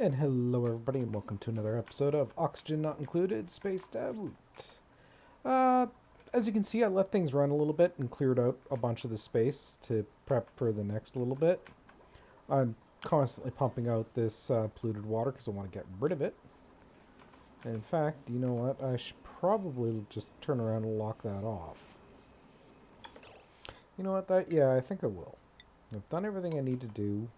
And hello everybody and welcome to another episode of Oxygen Not Included Spaced Out. Uh, as you can see, I let things run a little bit and cleared out a bunch of the space to prep for the next little bit. I'm constantly pumping out this polluted water because I want to get rid of it. And in fact, you know what? I should probably just turn around and lock that off. You know what? Yeah, I think I will. I've done everything I need to do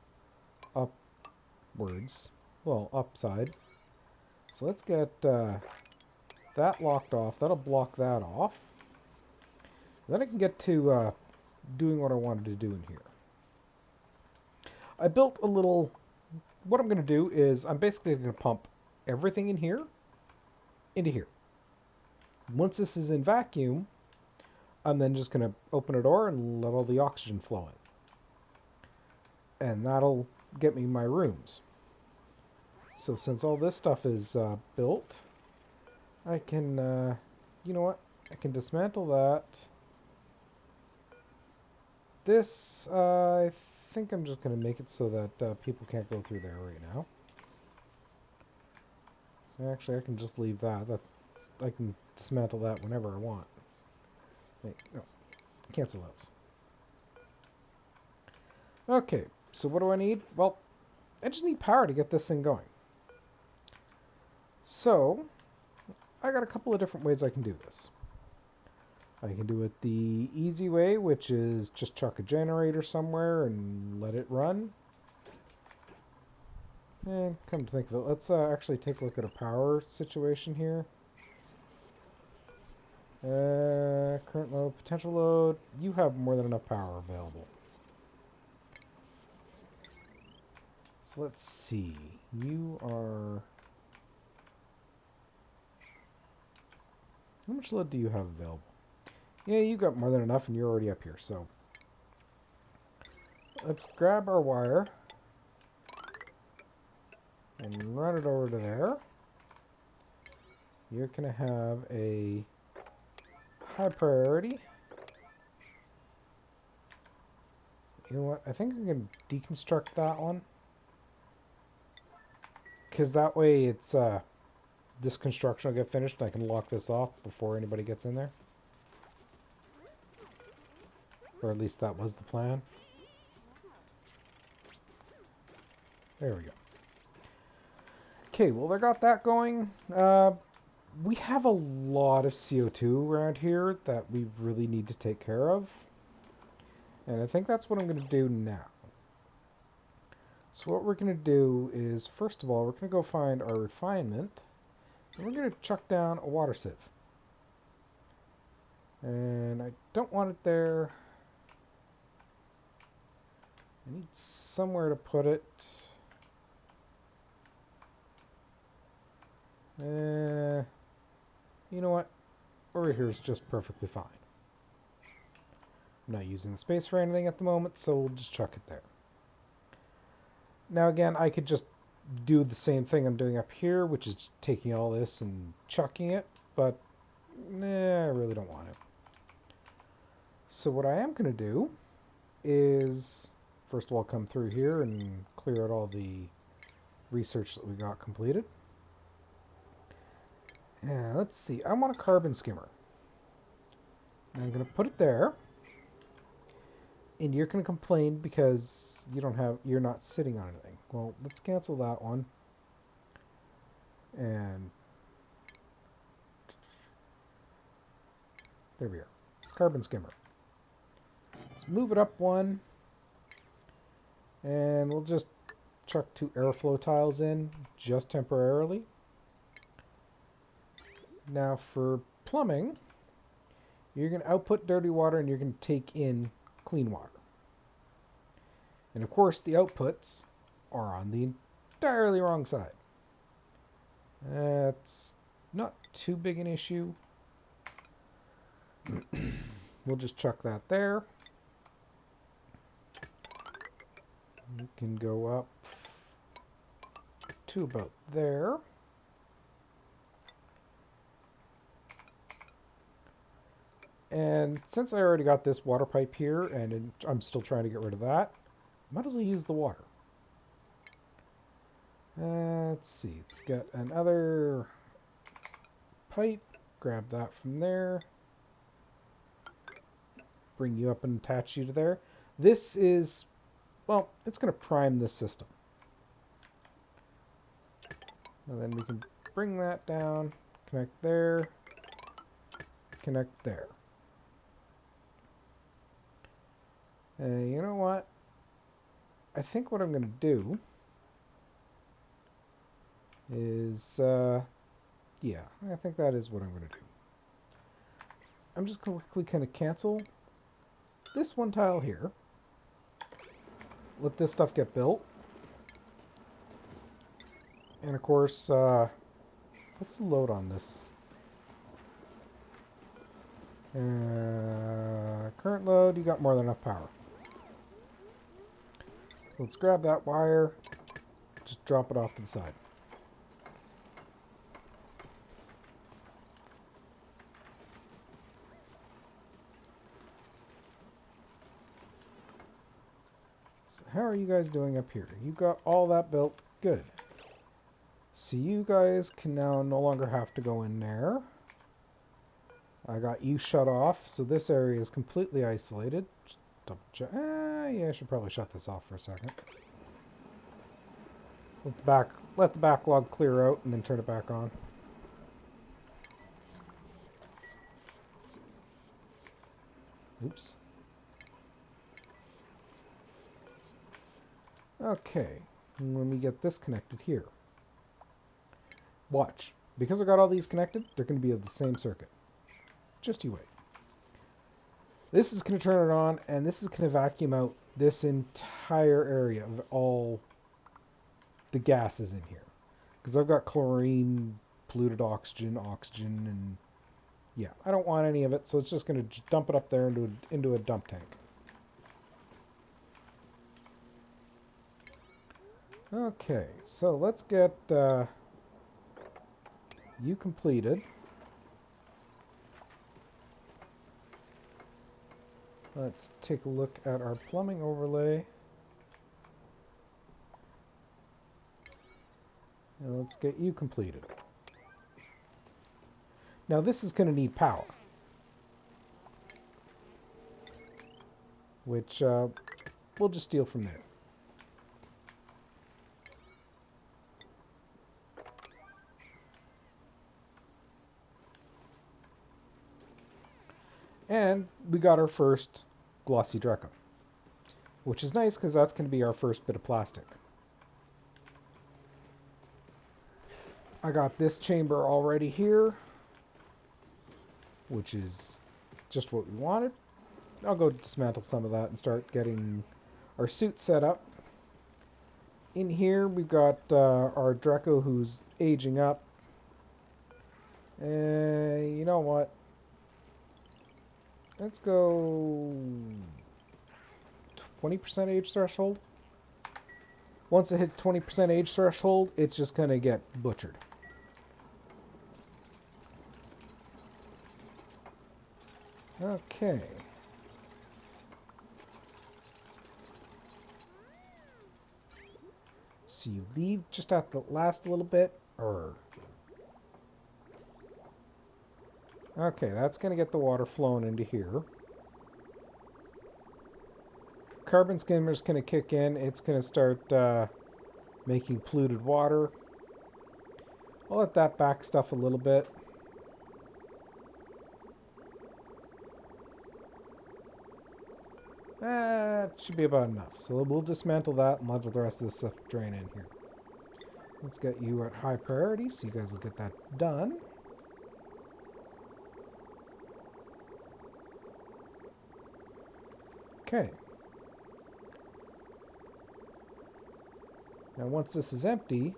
upwards. Well, upside. So let's get that locked off. That'll block that off. Then I can get to doing what I wanted to do in here. I built a little... What I'm going to do is I'm basically going to pump everything in here into here. Once this is in vacuum, I'm then just going to open a door and let all the oxygen flow in. And that'll get me my rooms. So since all this stuff is built, I can, you know what? I can dismantle that. This, I think I'm just going to make it so that people can't go through there right now. Actually, I can just leave that. I can dismantle that whenever I want. Wait, no. Cancel those. Okay, so what do I need? Well, I just need power to get this thing going. So, I got a couple of different ways I can do this. I can do it the easy way, which is just chuck a generator somewhere and let it run. And come to think of it, let's actually take a look at a power situation here. Current load, potential load. You have more than enough power available. So let's see. You are... How much load do you have available? Yeah, you got more than enough and you're already up here, so... Let's grab our wire and run it over to there. You're going to have a high priority. You know what? I think I'm going to deconstruct that one. Because that way it's, this construction will get finished and I can lock this off before anybody gets in there. Or at least that was the plan. There we go. Okay, well, they got that going. We have a lot of CO2 around here that we really need to take care of. And I think that's what I'm going to do now. So what we're going to do is, first of all, we're going to go find our refinement. And we're going to chuck down a water sieve. And I don't want it there. I need somewhere to put it. You know what? Over here is just perfectly fine. I'm not using the space for anything at the moment, so we'll just chuck it there. Now again, I could just do the same thing I'm doing up here, which is taking all this and chucking it, but I really don't want to. So what I am going to do is, first of all, come through here and clear out all the research that we got completed. And let's see, I want a carbon skimmer. I'm going to put it there. And you're going to complain because you're not sitting on anything. Well, let's cancel that one. And there we are. Carbon skimmer. Let's move it up one. And we'll just chuck 2 airflow tiles in just temporarily. Now for plumbing, you're going to output dirty water and you're going to take in clean water. And of course the outputs are on the entirely wrong side. That's not too big an issue. We'll just chuck that there. You can go up to about there. And since I already got this water pipe here, and I'm still trying to get rid of that, I might as well use the water. Let's see. Let's get another pipe. Grab that from there. Bring you up and attach you to there. This is, well, it's going to prime this system. And then we can bring that down, connect there, connect there. You know what? I think what I'm going to do is, yeah, I think that is what I'm going to do. I'm just going to quickly kind of cancel this one tile here. Let this stuff get built. And of course, what's the load on this? Current load, you got more than enough power. Let's grab that wire, just drop it off to the side. So how are you guys doing up here? You got all that built? Good. So you guys can now no longer have to go in there. I got you shut off, so this area is completely isolated. Just double check. Yeah, I should probably shut this off for a second. Let the backlog clear out and then turn it back on. Oops. Okay, and let me get this connected here. Watch. Because I got all these connected, they're going to be of the same circuit. Just you wait. This is going to turn it on, and this is going to vacuum out this entire area of all the gases in here. Because I've got chlorine, polluted oxygen, and yeah, I don't want any of it, so it's just going to dump it up there into a dump tank. Okay, so let's get you completed. Let's take a look at our plumbing overlay. And let's get you completed. Now this is going to need power, which we'll just steal from there. And we got our first glossy Draco, which is nice because that's going to be our first bit of plastic. I got this chamber already here, which is just what we wanted. I'll go dismantle some of that and start getting our suit set up. In here we've got our Draco who's aging up. You know what? Let's go 20% age threshold. Once it hits 20% age threshold, it's just going to get butchered. Okay. So you leave just at the last little bit, or... Okay, that's going to get the water flowing into here. Carbon skimmer's going to kick in. It's going to start making polluted water. I'll let that back stuff a little bit. That should be about enough. So we'll dismantle that and let the rest of this stuff drain in here. Let's get you at high priority so you guys will get that done. Okay. Now once this is empty,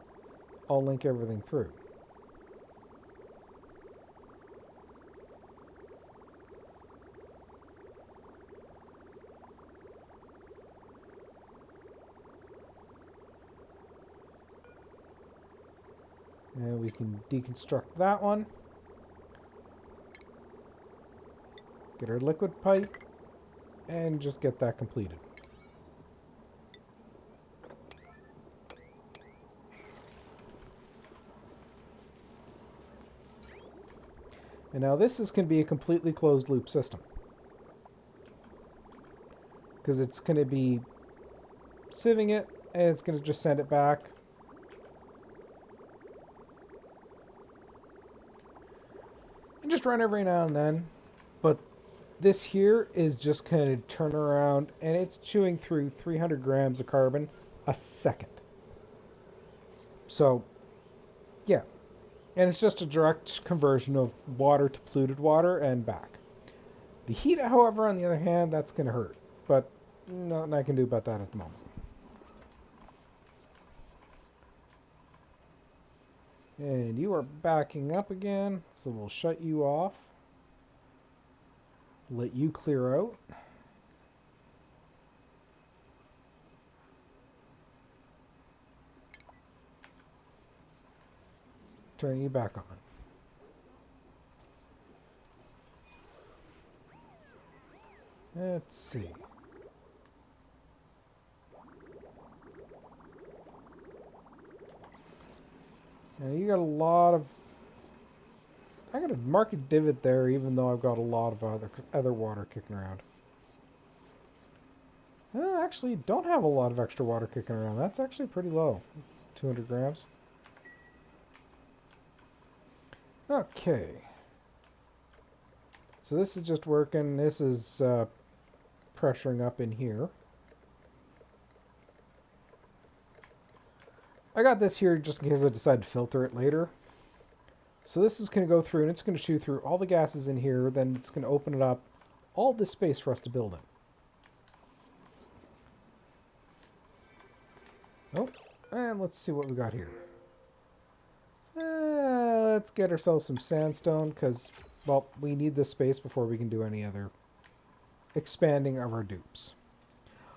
I'll link everything through. And we can deconstruct that one. Get our liquid pipe. And just get that completed. And now this is going to be a completely closed loop system. Because it's going to be sieving it, and it's going to just send it back. And just run every now and then. But this here is just going to turn around, and it's chewing through 300 grams of carbon a second. So, yeah. And it's just a direct conversion of water to polluted water and back. The heat, however, on the other hand, that's going to hurt. But nothing I can do about that at the moment. And you are backing up again, so we'll shut you off. Let you clear out. Turn you back on. Let's see. Now you got a lot of... I got a marked divot there, even though I've got a lot of other water kicking around. Actually, don't have a lot of extra water kicking around. That's actually pretty low. 200 grams. Okay. So this is just working. This is pressuring up in here. I got this here just in case I decide to filter it later. So this is going to go through, and it's going to chew through all the gases in here. Then it's going to open it up, all this space for us to build in. Oh, and let's see what we got here. Let's get ourselves some sandstone, because, well, we need this space before we can do any other expanding of our dupes.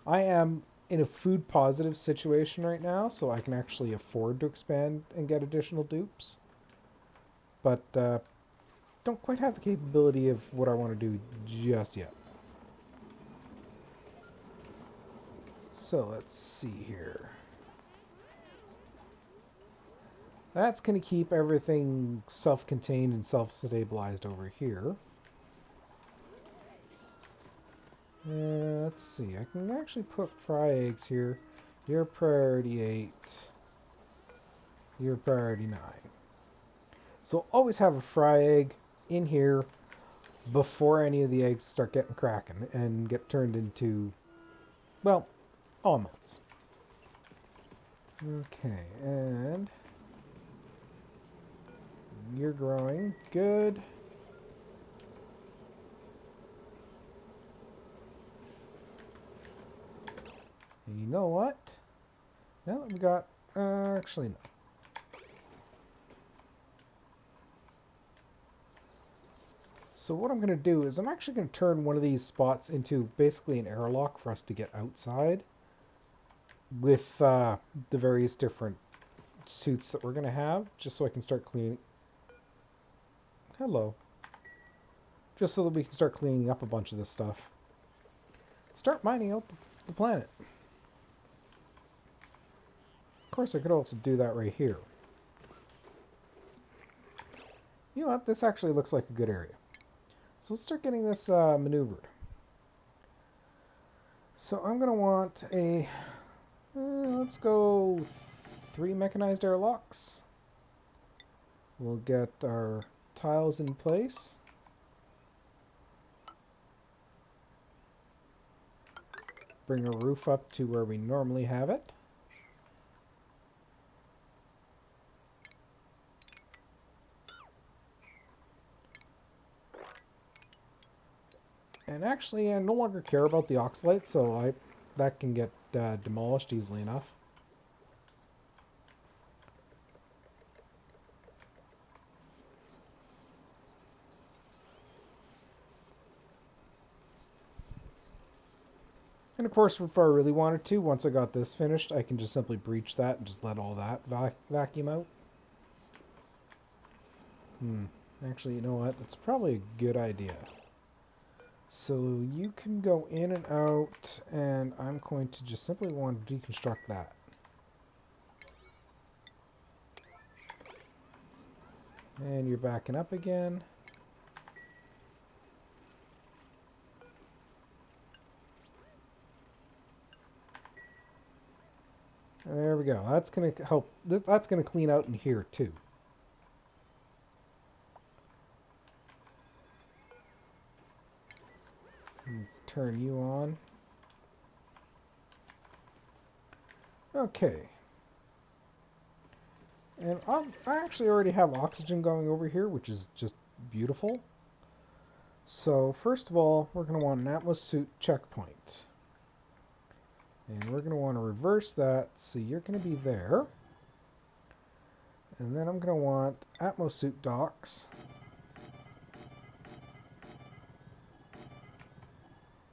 I am in a food positive situation right now, so I can actually afford to expand and get additional dupes. But don't quite have the capability of what I want to do just yet. So let's see here. That's going to keep everything self-contained and self-stabilized over here. Let's see, I can actually put fry eggs here. Your priority 8. Your priority 9. So always have a fry egg in here before any of the eggs start getting cracking and get turned into, well, omelets. Okay, and you're growing. Good. You know what? Now that we got, actually no. So what I'm going to do is I'm actually going to turn one of these spots into basically an airlock for us to get outside with the various different suits that we're going to have, just so I can start cleaning. Hello. Just so that we can start cleaning up a bunch of this stuff. Start mining out the planet. Of course, I could also do that right here. You know what? This actually looks like a good area. So let's start getting this maneuvered. So I'm going to want a... let's go 3 mechanized airlocks. We'll get our tiles in place. Bring a roof up to where we normally have it. And actually, I no longer care about the oxalate, so that can get demolished easily enough. And of course, if I really wanted to, once I got this finished, I can just simply breach that and just let all that vacuum out. Actually, you know what? That's probably a good idea. So you can go in and out, and I'm going to just simply want to deconstruct that. And you're backing up again. There we go. That's going to help. That's going to clean out in here too. Turn you on. Okay. And I actually already have oxygen going over here, which is just beautiful. So first of all, we're going to want an atmosuit checkpoint. And we're going to want to reverse that, so you're going to be there. And then I'm going to want atmosuit docks.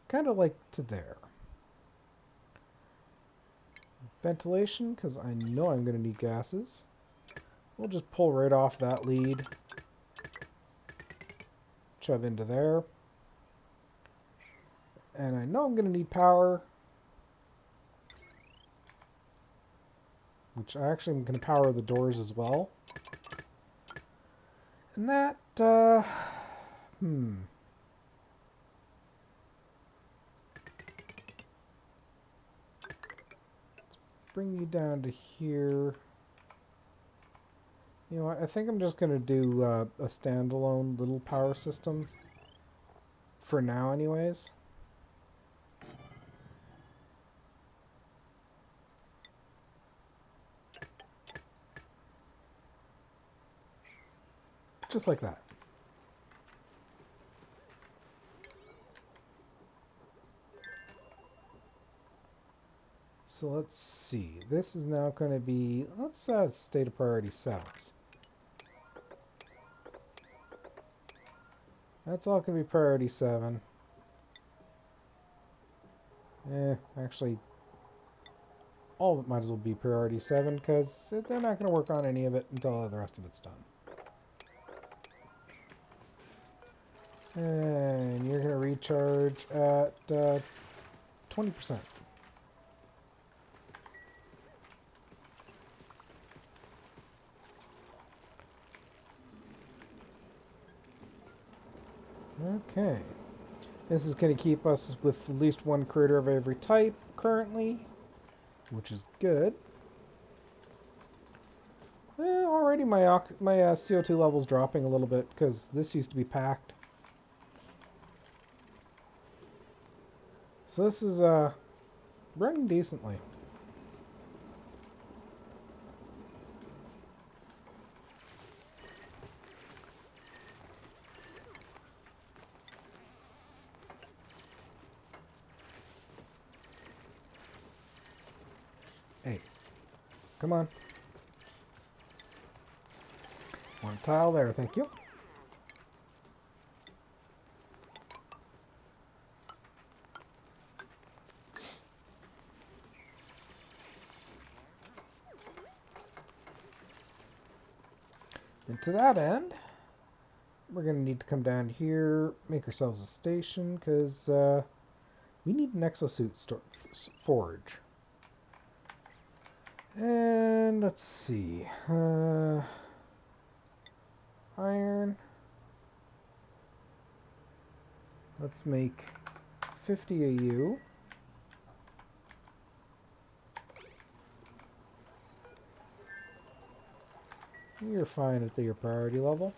Kind of like to there. Ventilation, because I know I'm going to need gases. We'll just pull right off that lead. Shove into there. And I know I'm going to need power. Which I actually am going to power the doors as well. And that, bring you down to here. You know what, I think I'm just going to do a standalone little power system. For now anyways. Just like that. So let's see. This is now going to be, let's state a priority 7. That's all going to be priority 7. Actually, all of it might as well be priority 7 because they're not going to work on any of it until the rest of it's done. And you're going to recharge at 20%. Okay. This is going to keep us with at least one critter of every type currently, which is good. Already my CO2 level's dropping a little bit because this used to be packed. So this is running decently. Hey, come on. One tile there, thank you. And to that end, we're going to need to come down here, make ourselves a station, because we need an exosuit forge. And let's see. Iron. Let's make 50 AU. You're fine at your priority level.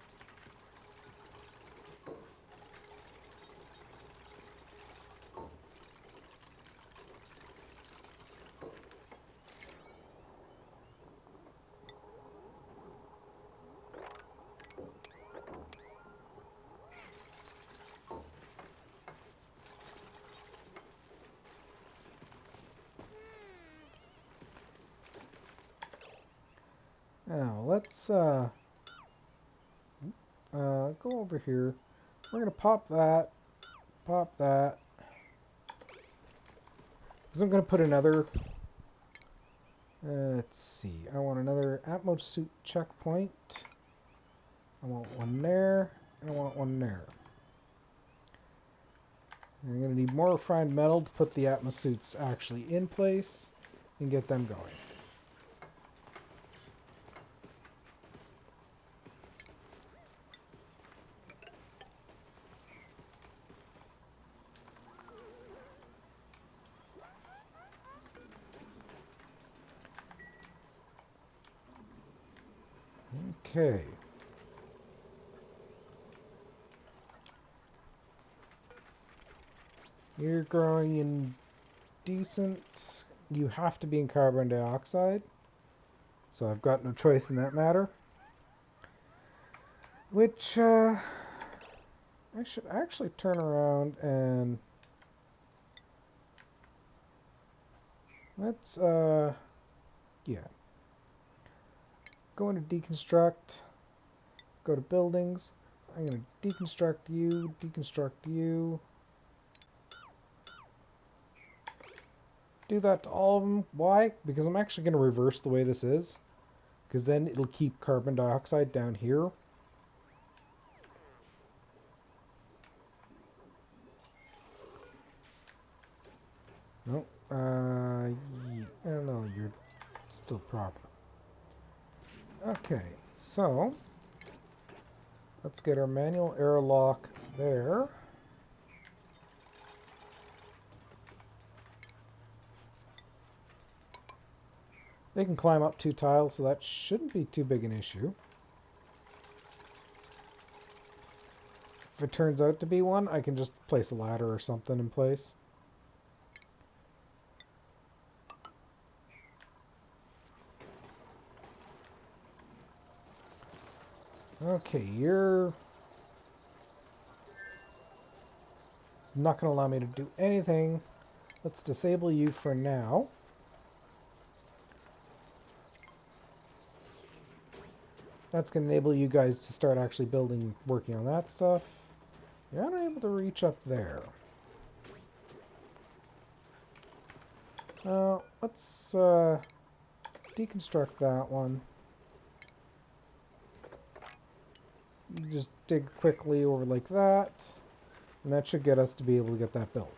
Now, let's go over here. We're going to pop that. Because I'm going to put another... let's see. I want another atmosuit checkpoint. I want one there. And I want one there. And I'm going to need more refined metal to put the atmosuits actually in place and get them going. Okay. You're growing in decent. You have to be in carbon dioxide. So I've got no choice in that matter. Which, I should actually turn around and... Let's, yeah. Go into deconstruct. Go to buildings. I'm going to deconstruct you. Do that to all of them. Why? Because I'm actually going to reverse the way this is. Because then it'll keep carbon dioxide down here. Nope. No, you're still proper. Okay, so let's get our manual airlock there. They can climb up 2 tiles, so that shouldn't be too big an issue. If it turns out to be one, I can just place a ladder or something in place. Okay, you're not going to allow me to do anything. Let's disable you for now. That's going to enable you guys to start actually working on that stuff. You're unable to reach up there. Let's deconstruct that one. Just dig quickly over like that. And that should get us to be able to get that built.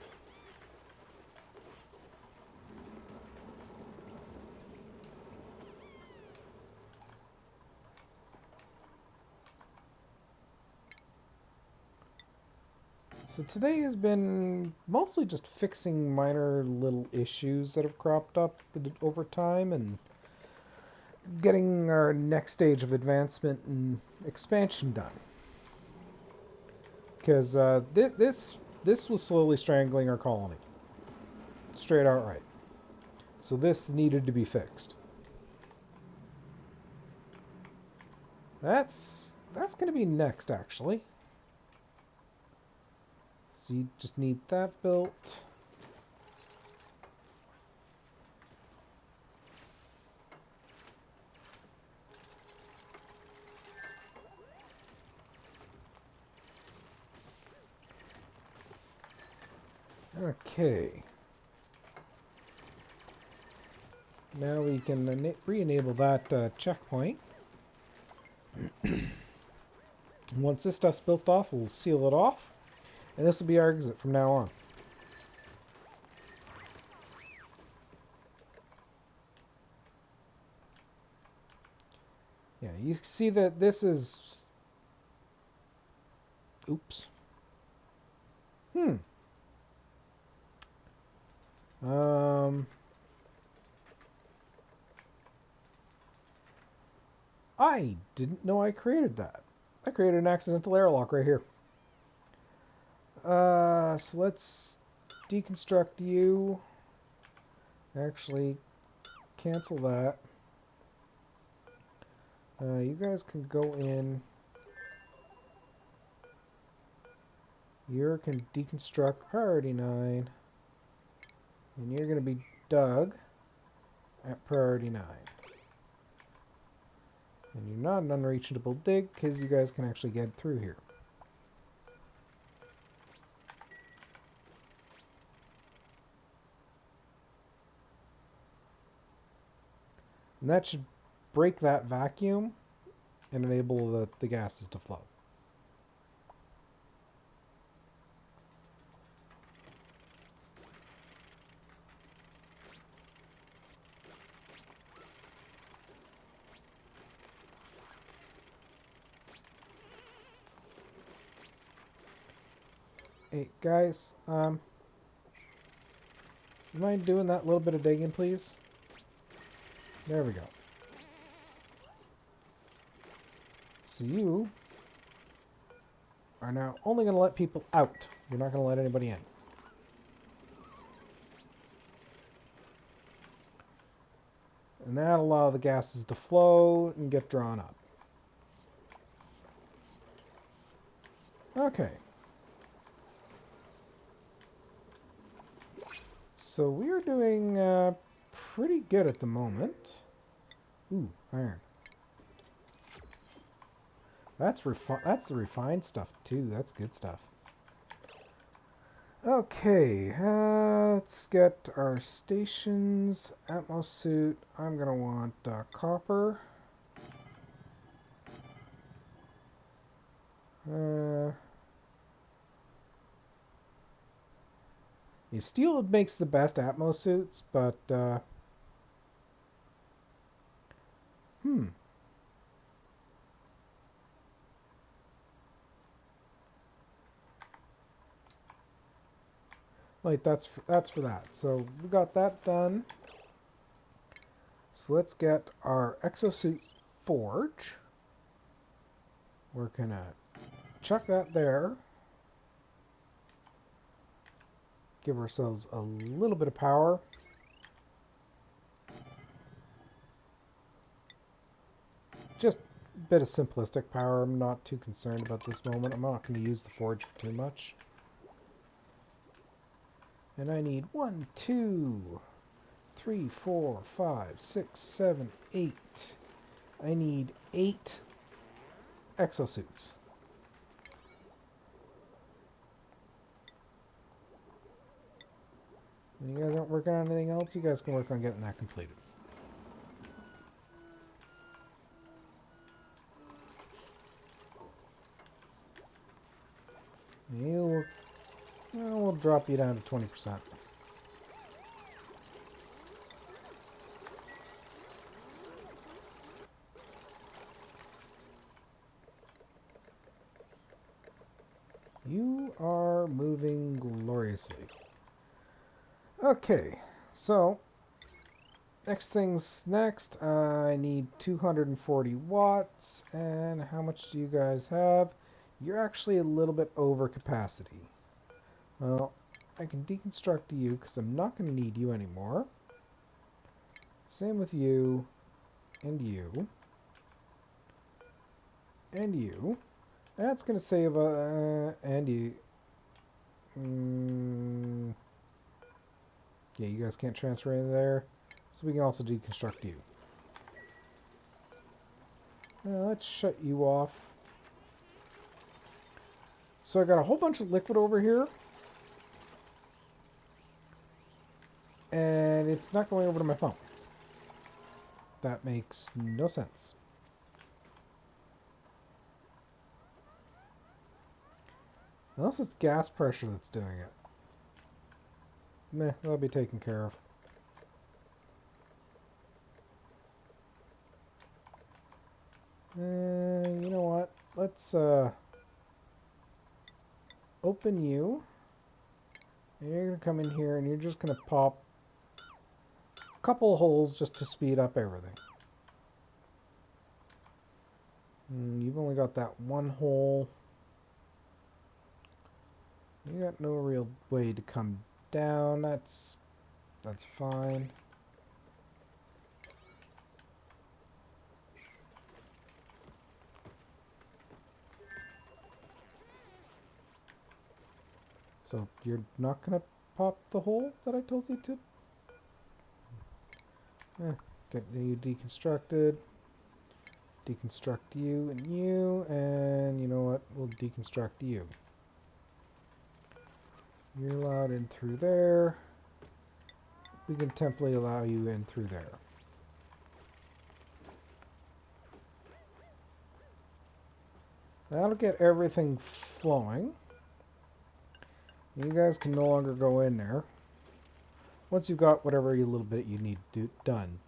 So today has been mostly just fixing minor little issues that have cropped up over time and getting our next stage of advancement and expansion done. Because this was slowly strangling our colony. Straight outright. So this needed to be fixed. That's going to be next, actually. So you just need that built. Okay. Now we can re-enable that checkpoint. Once this stuff's built off, we'll seal it off. And this will be our exit from now on. Yeah, you see that this is... Oops. I didn't know I created that. I created an accidental airlock right here. So let's deconstruct you. Actually, cancel that. You guys can go in. You can deconstruct priority 9. And you're going to be dug at priority 9. And you're not an unreachable dig because you guys can actually get through here. And that should break that vacuum and enable the gases to flow. Hey guys, you mind doing that little bit of digging, please? There we go. So you are now only going to let people out. You're not going to let anybody in. And that'll allow the gases to flow and get drawn up. Okay. So we are doing pretty good at the moment. Ooh, iron. That's the refined stuff too. That's good stuff. Okay, let's get our stations. Atmosuit. I'm gonna want copper. Yeah, steel makes the best atmosuits, but like that's for that. So we got that done. So let's get our exosuit forge. We're gonna chuck that there. Give ourselves a little bit of power. Just a bit of simplistic power. I'm not too concerned about this moment. I'm not going to use the forge for too much. And I need 1, 2, 3, 4, 5, 6, 7, 8. I need 8 exosuits. You guys aren't working on anything else? You guys can work on getting that completed. We'll drop you down to 20%. You are moving gloriously. Okay, so next thing's next. I need 240 watts. And how much do you guys have? You're actually a little bit over capacity. Well, I can deconstruct you because I'm not going to need you anymore. Same with you, and you, and you. That's going to save and you. Yeah, you guys can't transfer in there, so we can also deconstruct you. Let's shut you off. So I got a whole bunch of liquid over here. And it's not going over to my phone. That makes no sense. Unless it's gas pressure that's doing it. Meh, that'll be taken care of. You know what? Let's open you. And you're going to come in here and you're just going to pop a couple of holes just to speed up everything. You've only got that one hole. You got no real way to come down. That's fine. So you're not gonna pop the hole that I told you to? Get you deconstructed. Deconstruct you, and you know what? We'll deconstruct you. You're allowed in through there. We can temporarily allow you in through there. That'll get everything flowing. You guys can no longer go in there. Once you've got whatever little bit you need to do done.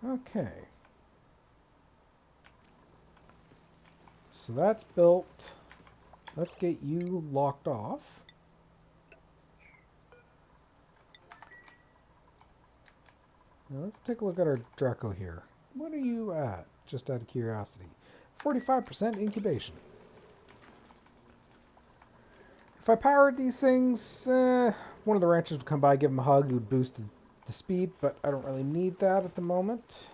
Okay. so that's built. Let's get you locked off. Now let's take a look at our Draco here. What are you at? Just out of curiosity. 45% incubation. If I powered these things, one of the ranchers would come by, give them a hug, it would boost the speed, but I don't really need that at the moment.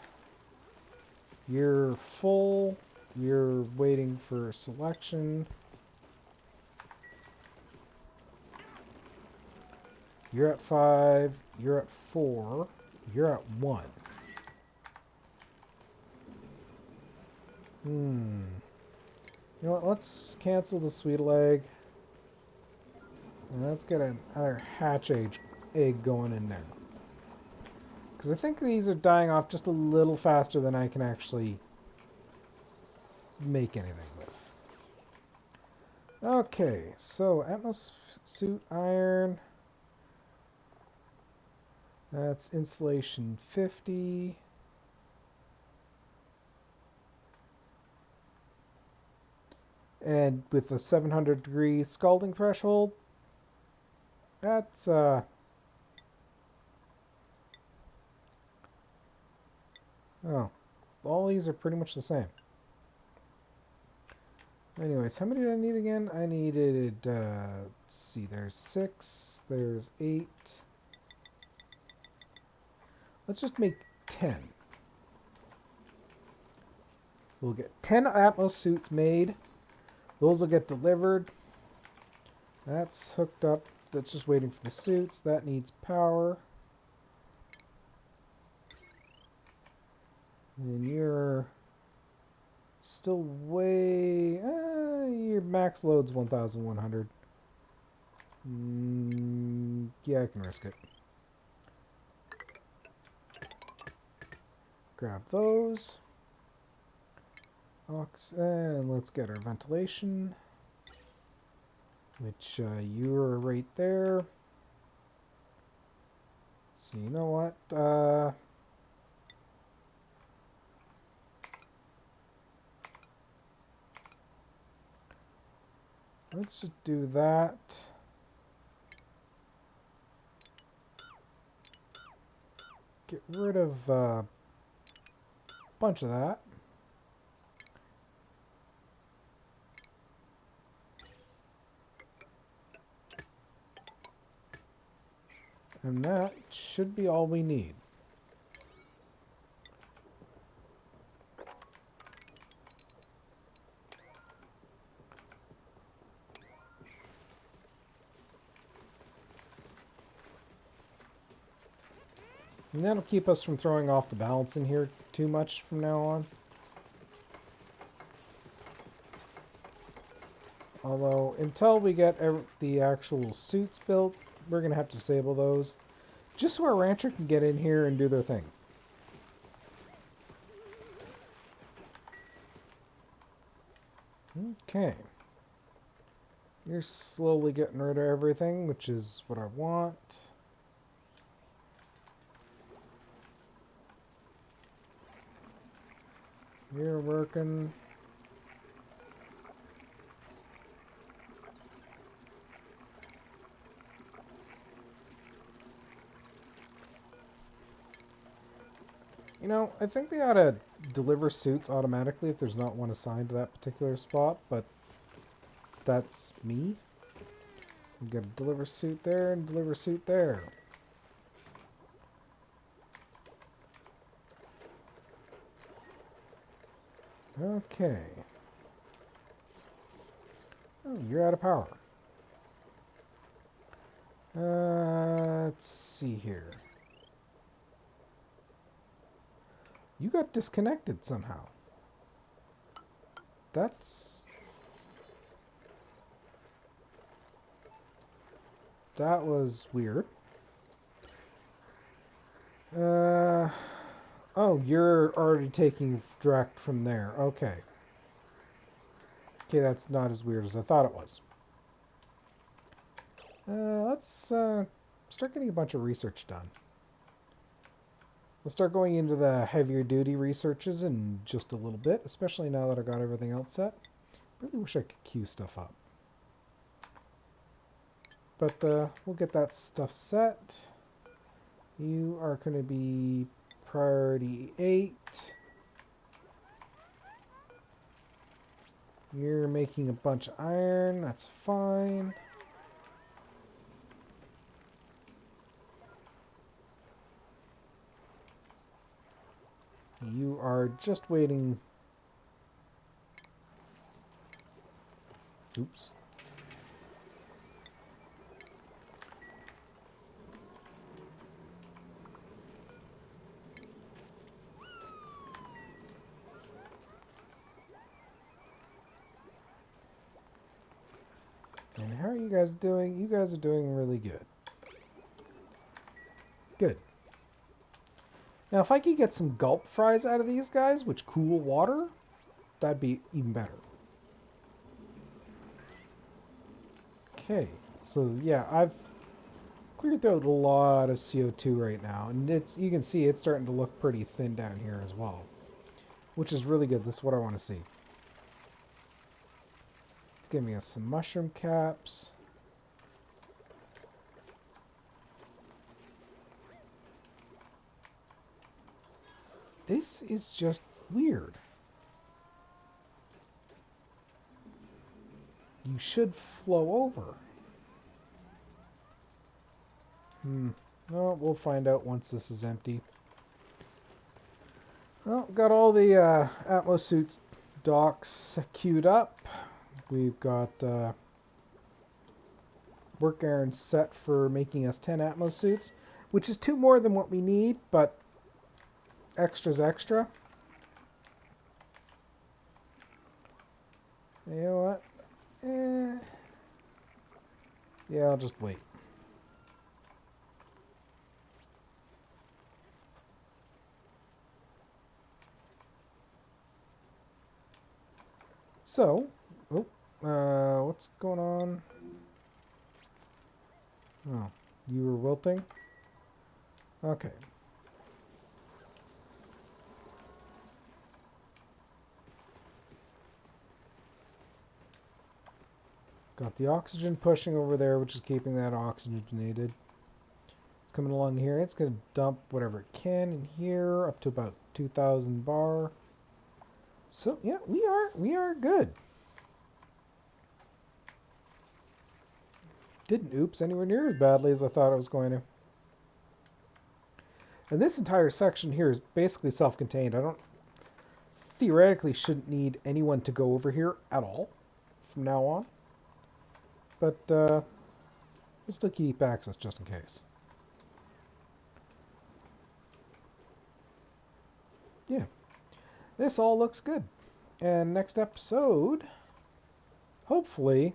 You're full. You're waiting for selection. You're at 5. You're at 4. You're at 1. You know what? Let's cancel the sweet leg. And let's get another hatch egg going in there. Because I think these are dying off just a little faster than I can actually make anything with. Okay, so atmosuit iron. That's insulation 50. And with the 700 degree scalding threshold, that's oh, all these are pretty much the same. Anyways, how many did I need again? I needed, let's see, there's 6, there's 8. Let's just make 10. We'll get 10 Atmos suits made. Those will get delivered. That's hooked up. That's just waiting for the suits. That needs power. And you're still way... your max load's 1,100. Yeah, I can risk it. Grab those. And let's get our ventilation. Which you're right there. So you know what? Let's just do that. Get rid of a bunch of that. And that should be all we need. And that'll keep us from throwing off the balance in here too much from now on. Although, until we get the actual suits built, we're going to have to disable those. Just so our rancher can get in here and do their thing. Okay. You're slowly getting rid of everything, which is what I want. You're working. You know, I think they ought to deliver suits automatically if there's not one assigned to that particular spot, but that's me. We got to deliver suit there and deliver suit there. Okay. Oh, you're out of power. Let's see here. You got disconnected somehow. That was weird. Oh, you're already taking direct from there. Okay. Okay, that's not as weird as I thought it was. Let's start getting a bunch of research done. We'll start going into the heavier duty researches in just a little bit, especially now that I got everything else set. Really wish I could queue stuff up. But we'll get that stuff set. You are going to be priority 8. You're making a bunch of iron. That's fine. You are just waiting. Oops. And how are you guys doing? You guys are doing really good. Good. Now, if I could get some gulp fries out of these guys, which cool water, that'd be even better. Okay, so yeah, I've cleared out a lot of CO2 right now, and you can see it's starting to look pretty thin down here as well, which is really good. This is what I want to see. It's giving us some mushroom caps. This is just weird. You should flow over. No, we'll find out once this is empty. Well, got all the atmosuits docks queued up. We've got work errands set for making us 10 atmosuits, which is 2 more than what we need, but extra's extra. You know what? Yeah, I'll just wait. So, what's going on? Oh, you were wilting? Okay. Got the oxygen pushing over there, which is keeping that oxygenated. It's coming along here. It's going to dump whatever it can in here, up to about 2,000 bar. So yeah, we are good. Didn't oops anywhere near as badly as I thought it was going to. And this entire section here is basically self-contained. I don't theoretically shouldn't need anyone to go over here at all from now on. But we'll still keep access just in case. Yeah. This all looks good. And next episode, hopefully,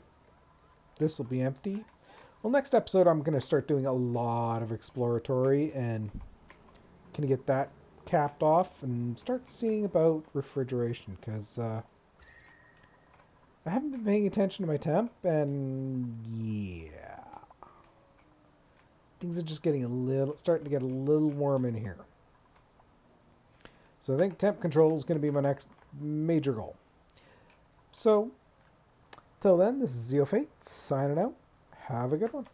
this will be empty. Well, next episode, I'm going to start doing a lot of exploratory and can get that capped off and start seeing about refrigeration because I haven't been paying attention to my temp and yeah, things are just starting to get a little warm in here. So I think temp control is going to be my next major goal. So, till then, this is Zeofate signing out. Have a good one.